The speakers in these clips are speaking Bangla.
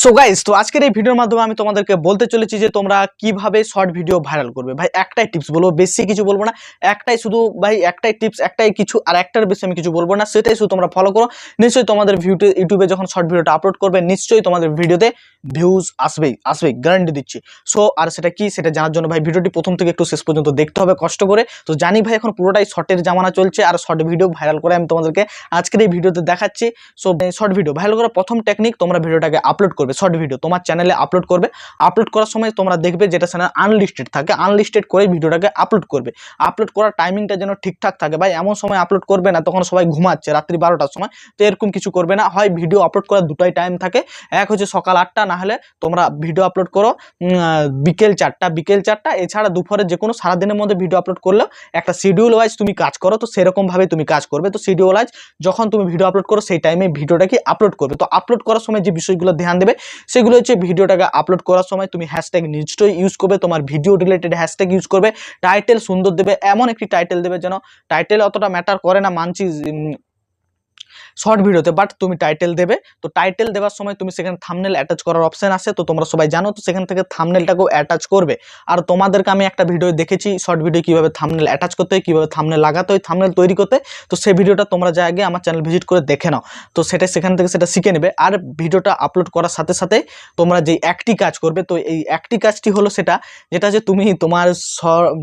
সো গাইস, তো আজকের এই ভিডিওর মাধ্যমে আমি তোমাদেরকে বলতে চলেছি যে তোমরা কিভাবে শর্ট ভিডিও ভাইরাল করবে। ভাই একটাই টিপস বলবো, বেশি কিছু বলবো না। একটাই শুধু ভাই একটাই টিপস, একটাই কিছু, আর একটার বেশি আমি কিছু বলবো না। সেটাই শুধু তোমরা ফলো করো। নিশ্চয়ই তোমাদের ইউটিউবে যখন শর্ট ভিডিওটা আপলোড করবে, নিশ্চয়ই তোমাদের ভিডিওতে ভিউজ আসবেই গ্যারান্টি দিচ্ছি। সো আর সেটা কি, সেটা জানার জন্য ভাই ভিডিওটি প্রথম থেকে একটু শেষ পর্যন্ত দেখতে হবে কষ্ট করে। তো জানি ভাই এখন পুরোটাই শর্টের জামানা চলছে, আর শর্ট ভিডিও ভাইরাল করে আমি তোমাদেরকে আজকের এই ভিডিওতে দেখাচ্ছি। সো শর্ট ভিডিও ভাইরাল করার প্রথম টেকনিক, তোমরা ভিডিওটাকে আপলোড করবে, শর্ট ভিডিও তোমার চ্যানেলে আপলোড করবে। আপলোড করার সময় তোমরা দেখবে যেটা চ্যানেল আনলিস্টেড থাকে, আনলিস্টেড করে ভিডিওটাকে আপলোড করবে। আপলোড করার টাইমিংটা যেন ঠিকঠাক থাকে ভাই, এমন সময় আপলোড করবে না তখন সবাই ঘুমাচ্ছে রাত্রি 12টার সময়। তো এরকম কিছু করবে না। হয় ভিডিও আপলোড করার দুটাই টাইম থাকে, এক হচ্ছে সকাল 8টা, না হলে তোমরা ভিডিও আপলোড করো বিকেল 4টা। এছাড়া দুপুরে যে কোনো সারাদিনের মধ্যে ভিডিও আপলোড করলেও একটা শিডিউল ওয়াইজ তুমি কাজ করো। তো সেরকমভাবে তুমি কাজ করবে। তো শিডিউল ওয়াইজ যখন তুমি ভিডিও আপলোড করো সেই টাইমে ভিডিওটাকে আপলোড করবে। তো আপলোড করার সময় যে বিষয়গুলো ধ্যান দেবে সেগুলো হচ্ছে, ভিডিওটাকে আপলোড করার সময় তুমি হ্যাশট্যাগ নিশ্চয়ই ইউজ করবে, তোমার ভিডিও রিলেটেড হ্যাশট্যাগ ইউজ করবে। টাইটেল সুন্দর দেবে, এমন একটি টাইটেল দেবে যেন, টাইটেল অতটা ম্যাটার করে না মানছি শর্ট ভিডিওতে, বাট তুমি টাইটেল দেবে। তো টাইটেল দেওয়ার সময় তুমি সেখানে থাম্বনেল অ্যাটাচ করার অপশন আছে, তো তোমরা সবাই জানো। তো সেখান থেকে থাম্বনেলটাকেও অ্যাটাচ করবে। আর তোমাদেরকে আমি একটা ভিডিও দেখেছি শর্ট ভিডিও কীভাবে থাম্বনেল অ্যাটাচ করতে হয়, কীভাবে থাম্বনেল লাগাতে হয়, থাম্বনেল তৈরি করতে। তো সেই ভিডিওটা তোমরা যা আগে আমার চ্যানেল ভিজিট করে দেখে নাও। তো সেখান থেকে সেটা শিখে নেবে। আর ভিডিওটা আপলোড করার সাথে সাথে তোমরা যে একটি কাজ করবে, তো এই একটি কাজটি হলো যেটা যে তুমি তোমার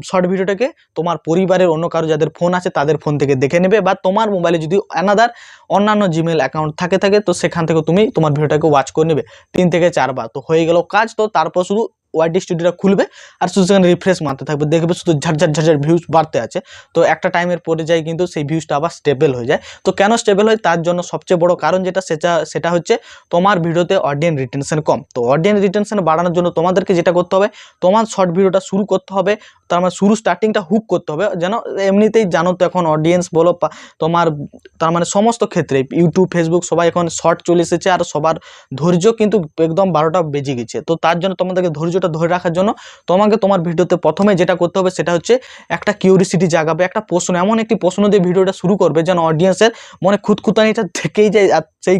শর্ট ভিডিওটাকে তোমার পরিবারের অন্য কারো যাদের ফোন আছে তাদের ফোন থেকে দেখে নেবে, বা তোমার মোবাইলে যদি অন্যান্য জিমেল অ্যাকাউন্ট থাকে তো সেখান থেকে তুমি তোমার ভিডিওটাকে ওয়াচ করে নেবে 3 থেকে 4 বার। তো হয়ে গেল কাজ। তো তারপর শুধু ওয়াইডি স্টুডিওটা খুলবে আর শুধু সেখানে রিফ্রেশ মারতে থাকবে, দেখবে শুধু ঝাড় ভিউজ বাড়তে আছে। তো একটা টাইমের পরে যায় কিন্তু সেই ভিউজটা আবার স্টেবল হয়ে যায়। তো কেন স্টেবল হয়, তার জন্য সবচেয়ে বড় কারণ সেটা হচ্ছে তোমার ভিডিওতে অডিয়েন্স রিটেনশন কম। তো অডিয়েন্স রিটেনশন বাড়ানোর জন্য তোমাদেরকে যেটা করতে হবে, তোমার শর্ট ভিডিওটা শুরু করতে হবে, তার মানে স্টার্টিংটা হুক করতে হবে। যেন এমনিতেই জানো তো এখন অডিয়েন্স বলো তোমার, তার মানে সমস্ত ক্ষেত্রে ইউটিউব ফেসবুক সবাই এখন শর্ট চলে এসেছে, আর সবার ধৈর্য কিন্তু একদম 12টা বেজে গেছে। তো তার জন্য তোমাদেরকে ধৈর্যটা ধরে রাখার জন্য তোমাকে তোমার ভিডিওতে প্রথমে যেটা করতে হবে সেটা হচ্ছে একটা কিউরিসিটি জাগাবে, একটা প্রশ্ন, এমন একটি প্রশ্ন দিয়ে ভিডিওটা শুরু করবে যেন অডিয়েন্সের মনে খুঁতখুঁতানিটা থেকেই যায়, আর সেই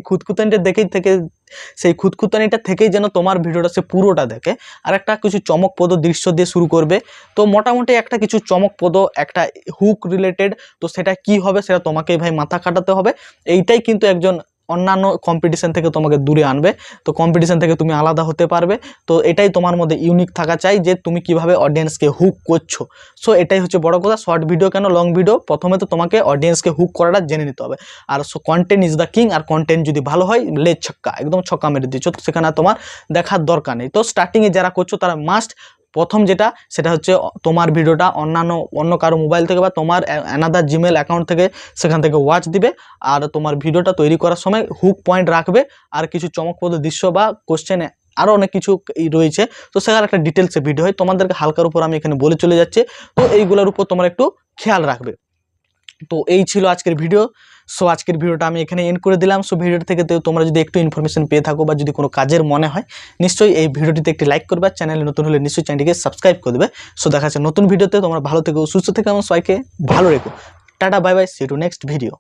খুঁতখুঁতানিটা থেকেই যেন তোমার ভিডিওটা সে পুরোটা দেখে। আর একটা কিছু চমকপ্রদ দৃশ্য দিয়ে শুরু করবে। তো মোটামুটি একটা কিছু চমকপ্রদ একটা হুক রিলেটেড, তো সেটা কি হবে সেটা তোমাকেই ভাই মাথা খাটাতে হবে। এইটাই কিন্তু একজন অন্যান্য কম্পিটিশন থেকে তোমাকে দূরে আনবে। তো কম্পিটিশন থেকে তুমি আলাদা হতে পারবে। তো এটাই তোমার মধ্যে ইউনিক থাকা চাই যে তুমি কিভাবে অডিয়েন্সকে হুক করছো। সো এটাই হচ্ছে বড় কথা। শর্ট ভিডিও কেন, লং ভিডিও, প্রথমে তো তোমাকে অডিয়েন্সকে হুক করাটা জেনে নিতে হবে। আর কন্টেন্ট ইজ দ্য কিং। আর কন্টেন্ট যদি ভালো হয়, লেজ ছক্কা, একদম ছক্কা মেরে দিচ্ছ, তো সেখানে তোমার দেখার দরকার নেই। তো স্টার্টিংয়ে যারা করছো তারা মাস্ট প্রথম সেটা হচ্ছে তোমার ভিডিওটা অন্য কারো মোবাইল থেকে বা তোমার অ্যানাদার জিমেল অ্যাকাউন্ট থেকে সেখান থেকে ওয়াচ দিবে। আর তোমার ভিডিওটা তৈরি করার সময় হুক পয়েন্ট রাখবে, আর কিছু চমকপ্রদ দৃশ্য বা কোশ্চেনে আরও অনেক কিছু রয়েছে। তো সেখানে একটা ডিটেলসে ভিডিও হয়, তোমাদেরকে হালকার উপর আমি এখানে বলে চলে যাচ্ছি। তো এইগুলোর উপর তোমরা একটু খেয়াল রাখবে। তো এই ছিল আজকের ভিডিও। সো আজকের ভিডিওটা আমি এখানে এন্ড করে দিলাম। সো ভিডিওটা থেকে তোমরা যদি একটু ইনফরমেশন পেয়ে থাকো বা যদি কোনো কাজের মনে হয়, নিশ্চয়ই এই ভিডিওটিতে একটি লাইক করবে, চ্যানেলে নতুন হলে নিশ্চয়ই চ্যানেলটিকে সাবস্ক্রাইব করে দেবে। সো দেখা যাচ্ছে নতুন ভিডিওতে। তোমরা ভালো থেকো, সুস্থ থেকো এবং সবাইকে ভালো রেখো। Tata, bye bye, see you to next video.